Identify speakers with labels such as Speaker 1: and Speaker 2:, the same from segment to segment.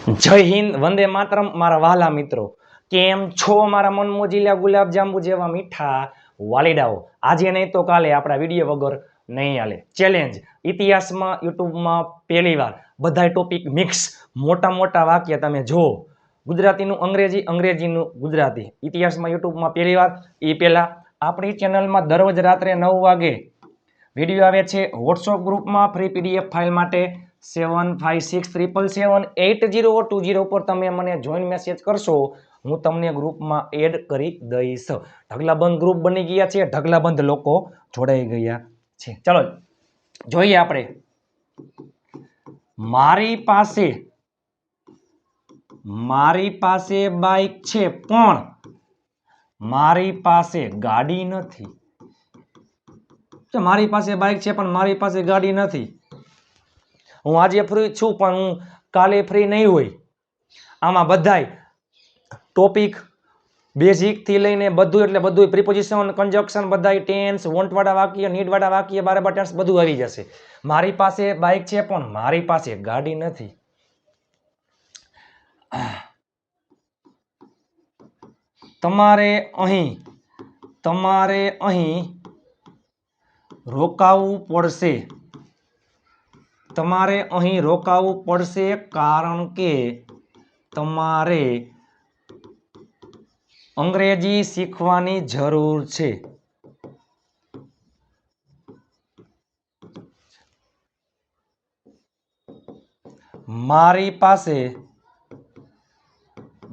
Speaker 1: જય હિન્દ, વંદે માતરમ મારા વહાલા મિત્રો. કેમ છો મારા મન મોજીલા ગુલાબ જાંબુ જેવા મીઠા વાલીડાઓ? આજે નહીં તો કાલે આપણા વિડીયો વગર નહીં હાલે. ચેલેન્જ ઇતિહાસમાં યુટ્યુબમાં પહેલીવાર બધા ટોપિક મિક્સ, મોટા મોટા વાક્ય તમે જો, ગુજરાતીનું અંગ્રેજી, અંગ્રેજીનું ગુજરાતી. ઇતિહાસમાં યુટ્યુબમાં પહેલીવાર. એ પહેલા આપણી ચેનલમાં દરરોજ રાત્રે 9 વાગે વિડીયો આવે છે. વોટ્સઅપ ગ્રુપમાં ફ્રી પીડીએફ ફાઇલ માટે 7567778020 પર તમે મને જોઈન મેસેજ કરશો, હું તમને ગ્રુપમાં એડ કરી દઈશ. ઢગલાબંધ ગ્રુપ બની ગયા છે, ઢગલાબંધ લોકો જોડાઈ ગયા છે. ચલો જોઈએ આપણે. મારી પાસે બાઇક છે પણ મારી પાસે ગાડી નથી. મારી પાસે બાઇક છે પણ મારી પાસે ગાડી નથી. હું આજે ફ્રી છું પણ હું કાલે ફ્રી નહીં હોય. આમાં બધાય ટોપિક બેઝિક થી લઈને બધું, એટલે બધું પ્રિપોઝિશન, કન્જક્શન, બધાય ટેન્સ, વોન્ટ વાળા વાક્ય, નીડ વાળા વાક્ય, બરાબર ટેન્સ બધું આવી જશે. મારી પાસે બાઇક છે પણ મારી પાસે ગાડી નથી. તમારે અહીં રોકાવું પડશે. તમારે અહીં રોકાવું પડશે કારણ કે તમારે અંગ્રેજી શીખવાની જરૂર છે. મારી પાસે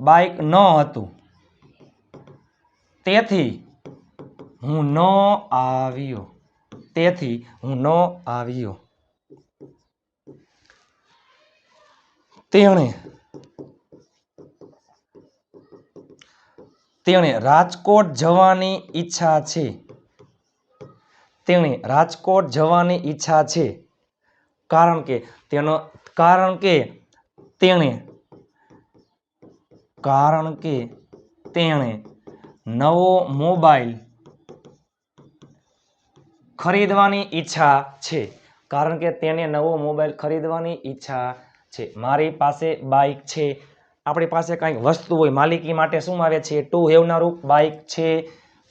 Speaker 1: બાઇક ન હતું તેથી હું ન આવ્યો. તેણે રાજકોટ જવાની ઈચ્છા છે. કારણ કે તેણે નવો મોબાઈલ ખરીદવાની ઈચ્છા છે. મારી પાસે બાઇક છે. આપણી પાસે કંઈક વસ્તુ હોય, માલિકી માટે શું આવે છે? ટુ હેવ ના રૂપ બાઇક છે.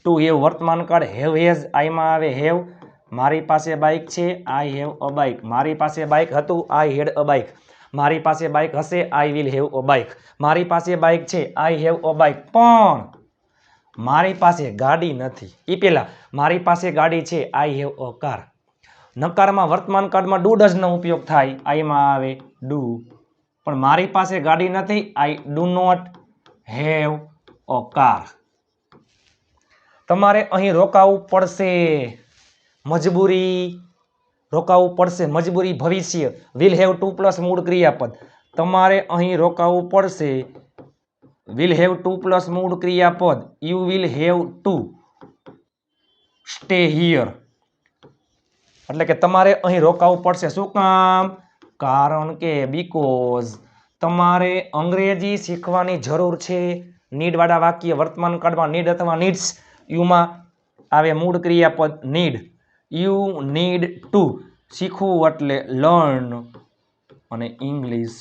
Speaker 1: ટુ હેવ વર્તમાન કાળ, હેવ હેઝ, આઈમાં આવે હેવ. મારી પાસે બાઇક છે, આઈ હેવ અ બાઇક. મારી પાસે બાઇક હતું, આઈ હેડ અ બાઇક. મારી પાસે બાઇક હશે, I will have a bike. મારી પાસે બાઇક છે, આઈ હેવ અ બાઇક. પણ મારી પાસે ગાડી નથી. એ પેલા મારી પાસે ગાડી છે, આઈ હેવ અ કાર. નકારમાં વર્તમાન કાળમાં ડુ ડઝ નો ઉપયોગ થાય, આઈમાં આવે ડુ. પણ મારી પાસે ગાડી નથી, I do not have a car. તમારે અહીં રોકાવું પડશે. મજબૂરી ભવિષ્ય, વિલ હેવ ટુ પ્લસ મૂળ ક્રિયાપદ. તમારે અહીં રોકાવું પડશે, વિલ હેવ ટુ પ્લસ મૂળ ક્રિયાપદ. You will have to stay here. એટલે કે તમારે અહીં રોકાવું પડશે. શું કામ? કારણ કે બીકોઝ. તમારે અંગ્રેજી શીખવાની જરૂર છે. નીડ વાળા વાક્ય વર્તમાન કાળમાં નીડ અથવા નીડ્સ, યુમાં આવે મૂળ ક્રિયાપદ નીડ. યુ નીડ ટુ શીખવું એટલે લર્ન અને English.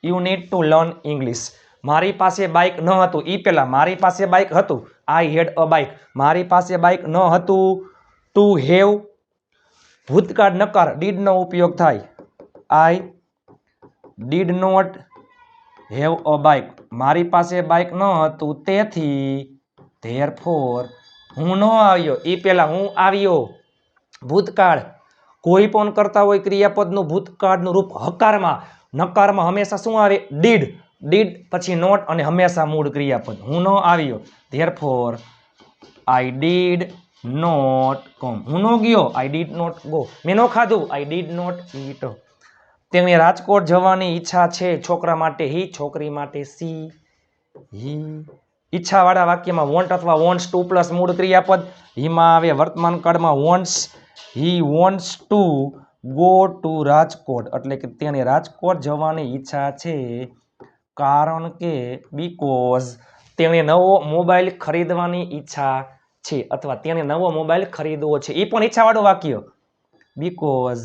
Speaker 1: You need to learn English. મારી પાસે બાઇક ન હતું. ઈ પેલા મારી પાસે બાઇક હતું, આઈ હેડ અ બાઇક. મારી પાસે બાઇક ન હતું. ટુ હેવ ભૂતકાળ નકાર ડીડ નો ઉપયોગ થાય, I did not have a bike. મારી પાસે બાઇક ન હતું તેથી ધેરફોર હું ન આવ્યો. ઈ પેલા હું આવ્યો ભૂતકાળ. કોઈ પણ કરતા હોય ક્રિયાપદનું ભૂતકાળનું રૂપ હકારમાં, નકારમાં હંમેશા શું આવે? ડીડ. પછી નોટ અને હંમેશા મૂળ ક્રિયાપદ. હું ન આવ્યો, therefore I did not come. હું ન ગયો, આઈ ડીડ નોટ ગો. મેં ન ખાધું, આઈ ડીડ નોટ ઈટ. તેમને રાજકોટ જવાની ઈચ્છા છે. છોકરા માટે હી, છોકરી માટે સી, હી. ઈચ્છા વાળા વાક્યમાં વોન્ટ અથવા વોન્ટ્સ ટુ પ્લસ મૂળ ક્રિયાપદ. હીમાં આવે વર્તમાન કાળમાં wants. He wants to go to Rajkot. એટલે કે તેને રાજકોટ જવાની ઈચ્છા છે કારણ કે બીકોઝ તેણે નવો મોબાઈલ ખરીદવાની ઈચ્છા છે, અથવા તેને નવો મોબાઈલ ખરીદવો છે. એ પણ ઈચ્છાવાળું વાક્ય. Because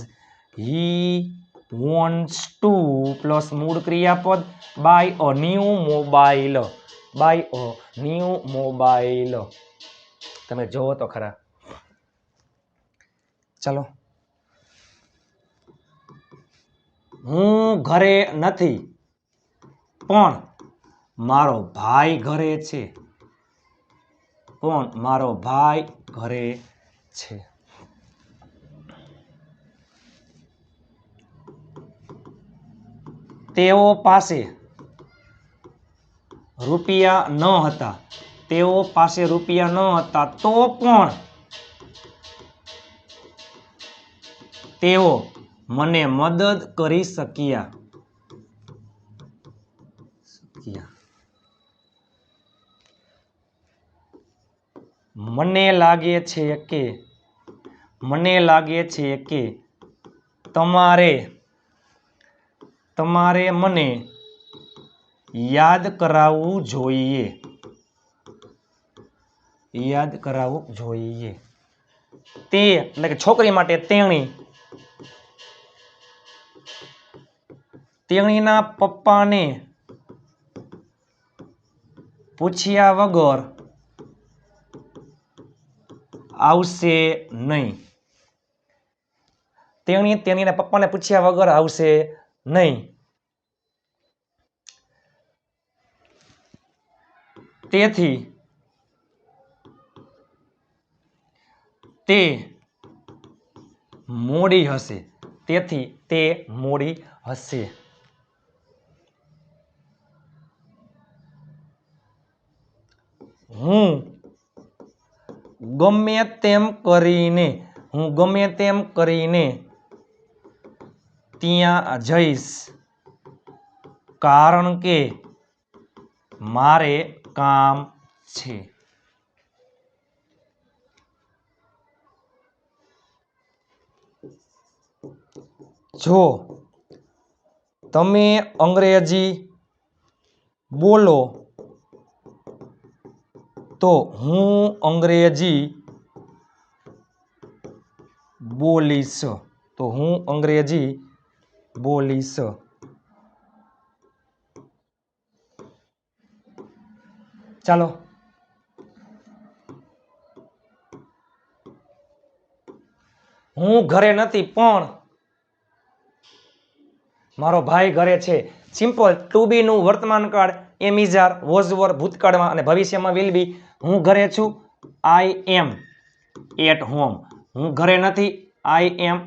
Speaker 1: he wants to plus મૂળ ક્રિયાપદ buy a new mobile, buy a new mobile. તમે જોવો તો ખરા. ચલો, હું ઘરે નથી પણ મારો ભાઈ ઘરે છે, પણ મારો ભાઈ ઘરે છે. તેઓ પાસે રૂપિયા ન હતા, તેઓ પાસે રૂપિયા ન હતા તો પણ તેઓ મને મદદ કરી શક્યા. મને લાગે છે કે તમારે મને યાદ કરાવવું જોઈએ. તે એટલે કે છોકરી માટે તેણીના પપ્પાને પૂછ્યા વગર આવશે નહીં. તેણીના પપ્પાને પૂછ્યા વગર આવશે નહીં. તેથી તે મોડી હશે. હું ગમે તેમ કરીને ત્યાં જઈશ કારણ કે મારે કામ છે. જો તમે અંગ્રેજી બોલો તો હું અંગ્રેજી બોલીશ. ચાલો, હું ઘરે નથી પણ મારો ભાઈ ઘરે છે. સિમ્પલ ટુ બી નું વર્તમાન કાળ એમ ઇઝ આર, વોઝ વર ભૂતકાળમાં અને ભવિષ્યમાં વિલ બી. હું ઘરે છું, આઈ એમ એટ હોમ. હું ઘરે નથી, I am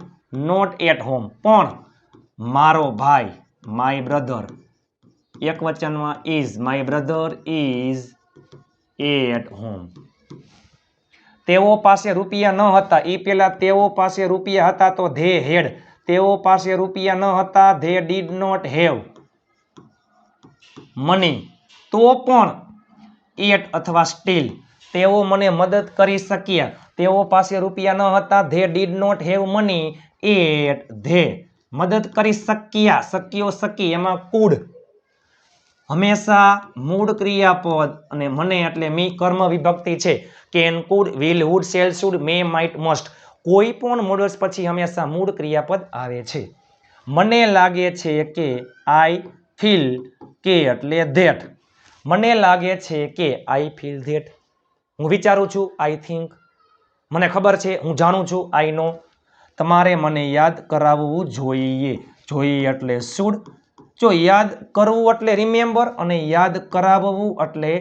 Speaker 1: not at home. પણ મારો ભાઈ, માય બ્રધર, એક વચનમાં is, my brother is at home. તેઓ પાસે રૂપિયા ન હતા. એ પેલા તેઓ પાસે રૂપિયા હતા તો ધે હેડ. તેઓ પાસે રૂપિયા ન હતા, they did not have money. તો પણ એટ અથવા સ્ટીલ તેઓ મને મદદ કરી શક્યા. તેઓ પાસે રૂપિયા ન હતા, they did not have money yet they મદદ કરી શક્યો એમાં કુડ હંમેશા મૂળ ક્રિયાપદ અને મને એટલે મી કર્મ વિભક્તિ છે. Can, could, will, would, shall, should, may, might, must. કોઈ પણ મોડલ્સ પછી હંમેશા મૂળ ક્રિયાપદ આવે છે. મને લાગે છે કે, આઈ ફીલ કે એટલે ધેટ. મને લાગે છે કે, આઈ ફીલ ધેટ. હું વિચારું છું, આઈ થિંક. મને ખબર છે, હું જાણું છું, આઈ નો. તમારે મને યાદ કરાવવું જોઈએ. જોઈએ એટલે શુડ. જો યાદ કરવું એટલે રિમેમ્બર અને યાદ કરાવવું એટલે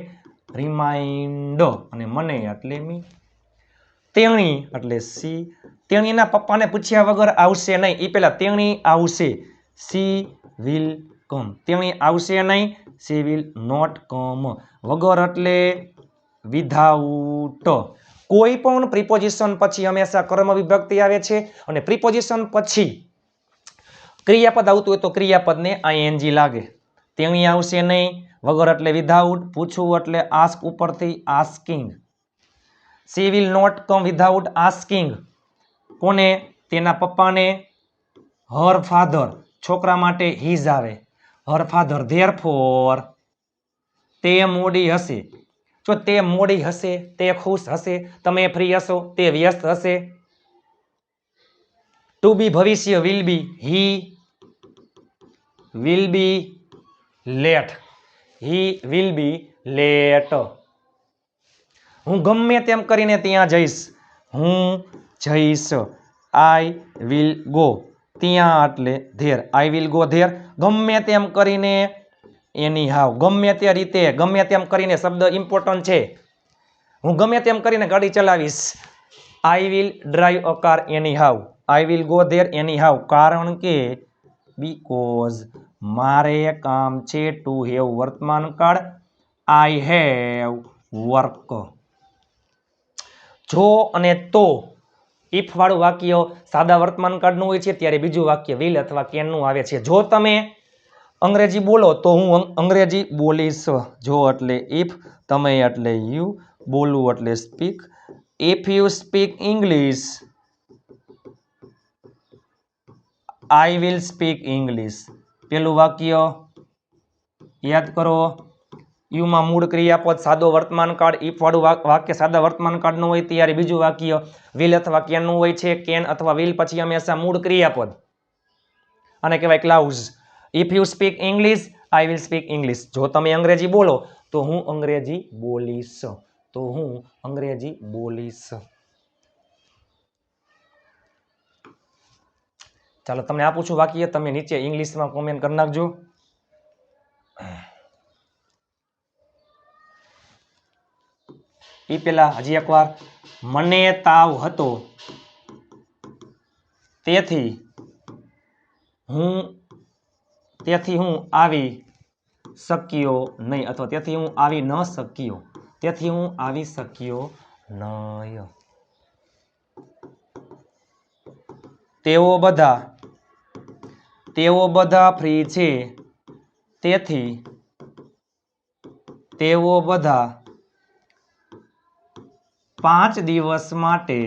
Speaker 1: રિમાઇન્ડ અને મને એટલે મી. તેણી એટલે સી. તેણીના પપ્પાને પૂછ્યા વગર આવશે નહીં. એ પેલા તેણી આવશે, સી વિલ કમ. તેણી આવશે નહીં, સી વિલ નોટ કમ. વગર એટલે વિધાઉટ. કોઈ પણ પ્રિપોઝિશન પછી હંમેશા કર્મ વિભક્તિ આવે છે અને પ્રિપોઝિશન પછી ક્રિયાપદ આવતું હોય તો ક્રિયાપદને આઈએનજી લાગે. તેણી આવશે નહીં, વગર એટલે વિધાઉટ, પૂછવું એટલે આસ્ક ઉપરથી asking. She will not come without asking. કોને? તેના પપ્પાને. હર ફાધર, છોકરા માટે હીઝ આવે. હર ફાધર, ધેરફોર તે મોડી હશે. જો તે મોડી હશે, તે ખુશ હશે, તમે ફ્રી હશો, તે વ્યસ્ત હશે. ટુ બી ભવિષ્ય, will be, he will be late. He will be late. હું ગમે તેમ કરીને ત્યાં જઈશ. હું જઈશ. I will go. ત્યાં એટલે there. I will go there. ગમે તેમ કરીને anyhow. ગમે તે રીતે ગમે તેમ કરીને શબ્દ ઇમ્પોર્ટન્ટ છે. હું ગમે તેમ કરીને ગાડી ચલાવીશ. I will drive a car anyhow. I will go there anyhow. કારણ કે because મારે કામ છે to have વર્તમાન કાળ I have work. જો અને તો if વાળું વાક્ય સાદા વર્તમાન કાળનું હોય છે ત્યારે બીજું વાક્ય will અથવા can નું આવે છે. જો તમે અંગ્રેજી બોલો તો હું અંગ્રેજી બોલીશ. જો એટલે if, તમે એટલે you, બોલવું એટલે speak. If you speak English, I will speak English. પેલું વાક્ય યાદ કરો. યુ માં મૂળ ક્રિયાપદ સાદો વર્તમાન કાળ. ઇફ વાળું વાક્ય સાદા વર્તમાન કાળનું હોય ત્યારે બીજું વાક્ય will અથવા can નું હોય છે. can અથવા will પછી હંમેશા મૂળ ક્રિયાપદ. આને કહેવાય clause. If you speak English, I will speak English. જો તમે અંગ્રેજી બોલો તો હું અંગ્રેજી બોલીશ. તો હું અંગ્રેજી બોલીશ. ચાલો તમને આપું છું વાક્ય, તમે નીચે ઇંગ્લિશમાં કોમેન્ટ કરી નાખજો. એ પેલા હજી એકવાર, મને તાવ હતો તેથી હું આવી શક્યો નહીં, અથવા તેથી હું આવી ન શક્યો. તેથી હું આવી શક્યો નહીં. તેઓ બધા ફ્રી છે તેથી તેઓ બધા 5 દિવસ માટે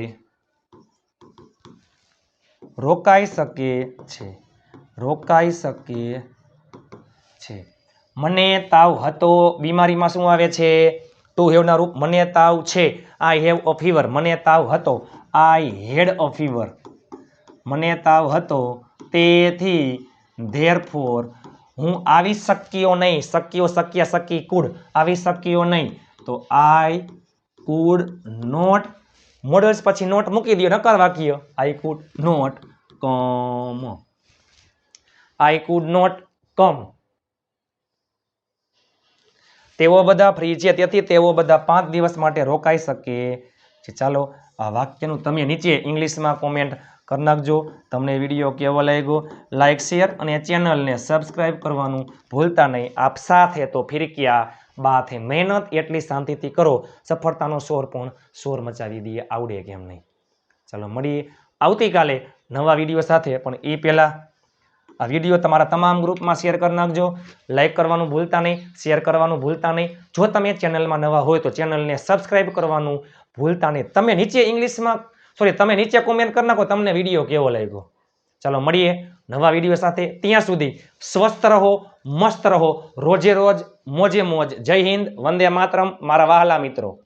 Speaker 1: રોકાઈ શકે છે. મને તાવ હતો, બીમારીમાં શું આવે છે? ટુ હેવ ના રૂપ. મને તાવ છે, આઈ હેવ અ ફીવર. મને તાવ હતો, આઈ હેડ અ ફીવર. મને તાવ હતો તેથી ધેરફોર હું આવી શક્યો નહીં. શક્યો, શક્યા, શકી, કુડ. આવી શક્યો નહીં તો આઈ કુડ નોટ. મોડલ્સ પછી નોટ મૂકી દો, નકાર વાક્ય. I could not come. I could not come. તેઓ બધા ફ્રી છે તેથી તેઓ બધા 5 દિવસ માટે રોકાઈ શકે છે. ચાલો આ વાક્યનું તમે નીચે ઇંગ્લિશમાં કોમેન્ટ કરી નાખજો. તમને વિડીયો કેવો લાગ્યો, લાઈક, શેર અને ચેનલને સબસ્ક્રાઈબ કરવાનું ભૂલતા નહીં. આપ સાથે તો ફિર ક્યા બાત હે. મહેનત એટલી શાંતિથી કરો, સફળતાનો શોર મચાવી દઈએ. આવડે કેમ નહીં. ચાલો મળીએ આવતીકાલે નવા વિડીયો સાથે. પણ એ પહેલાં આ વિડીયો તમારા તમામ ગ્રુપમાં શેર કરી નાખજો. લાઈક કરવાનું ભૂલતા નહીં, શેર કરવાનું ભૂલતા નહીં. જો તમે ચેનલમાં નવા હોય તો ચેનલને સબસ્ક્રાઈબ કરવાનું ભૂલતા નહીં. તમે નીચે કોમેન્ટ કરી નાખો તમને વિડીયો કેવો લાગ્યો. ચાલો મળીએ નવા વિડીયો સાથે. ત્યાં સુધી સ્વસ્થ રહો, મસ્ત રહો, રોજે રોજ મોજે મોજ. જય હિન્દ, વંદે માતરમ મારા વહાલા મિત્રો.